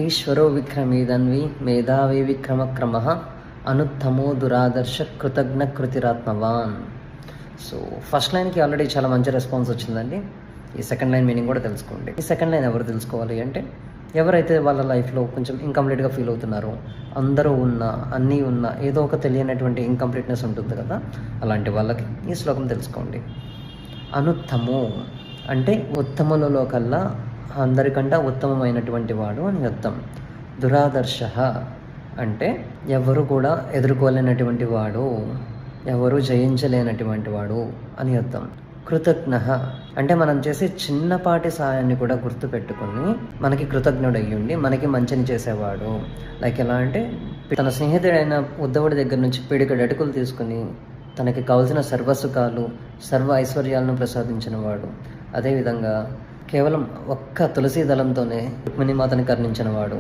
ఈశ్వరో విక్రమీదన్వి మేధావి విక్రమక్రమ అనుత్తమో దురాదర్శ కృతజ్ఞ కృతిరాత్మవాన్. So first లైన్కి already చాలా మంచి రెస్పాన్స్ వచ్చిందండి. ఈ సెకండ్ లైన్ మీనింగ్ కూడా తెలుసుకోండి. ఈ సెకండ్ లైన్ ఎవరు తెలుసుకోవాలి అంటే, ఎవరైతే వాళ్ళ లైఫ్లో కొంచెం ఇన్కంప్లీట్గా ఫీల్ అవుతున్నారో, అందరూ ఉన్నా అన్నీ ఉన్నా ఏదో ఒక తెలియనటువంటి ఇన్కంప్లీట్నెస్ ఉంటుంది కదా, అలాంటి వాళ్ళకి ఈ శ్లోకం తెలుసుకోండి. అనుత్తము అంటే ఉత్తములలో కల్లా అందరికంటే ఉత్తమమైనటువంటి వాడు అని అర్థం. దురాదర్శ అంటే ఎవరు కూడా ఎదుర్కోలేనటువంటి వాడు, ఎవరు జయించలేనటువంటి వాడు అని అర్థం. కృతజ్ఞ అంటే మనం చేసే చిన్నపాటి సాయాన్ని కూడా గుర్తుపెట్టుకుని మనకి కృతజ్ఞుడయ్యుండి మనకి మంచిని చేసేవాడు. లైక్ ఎలా అంటే, తన స్నేహితుడైన ఉద్ధవుడి దగ్గర నుంచి పిడికెడు అటుకులు తీసుకుని తనకి కావలసిన సర్వసుఖాలు సర్వ ఐశ్వర్యాలను ప్రసాదించిన వాడు. అదేవిధంగా కేవలం ఒక్క తులసి దళంతోనే రుక్మిణి మాతని కరుణించిన వాడు.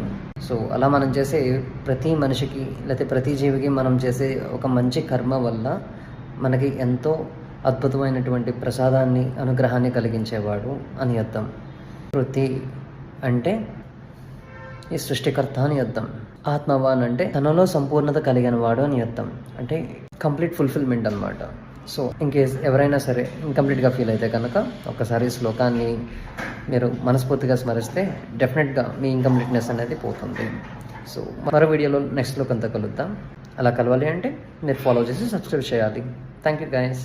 సో అలా మనం చేసే ప్రతి మనిషికి లేకపోతే ప్రతి జీవికి మనం చేసే ఒక మంచి కర్మ వల్ల మనకి ఎంతో అద్భుతమైనటువంటి ప్రసాదాన్ని అనుగ్రహాన్ని కలిగించేవాడు అని అర్థం. కృతి అంటే ఈ సృష్టికర్త అని అర్థం. ఆత్మవాన్ అంటే తనలో సంపూర్ణత కలిగిన వాడు అని అర్థం. అంటే కంప్లీట్ ఫుల్ఫిల్మెంట్ అనమాట. సో ఇన్ కేస్ ఎవరైనా సరే ఇన్కంప్లీట్గా ఫీల్ అయితే కనుక ఒక్కసారి శ్లోకాన్ని మీరు మనస్ఫూర్తిగా స్మరిస్తే డెఫినెట్గా మీ ఇన్కంప్లీట్నెస్ అనేది పోతుంది. సో మరో వీడియోలో నెక్స్ట్ శ్లోకంతో కలుద్దాం. అలా కలవాలి అంటే మీరు ఫాలో చేసి సబ్స్క్రైబ్ చేయాలి. Thank you guys.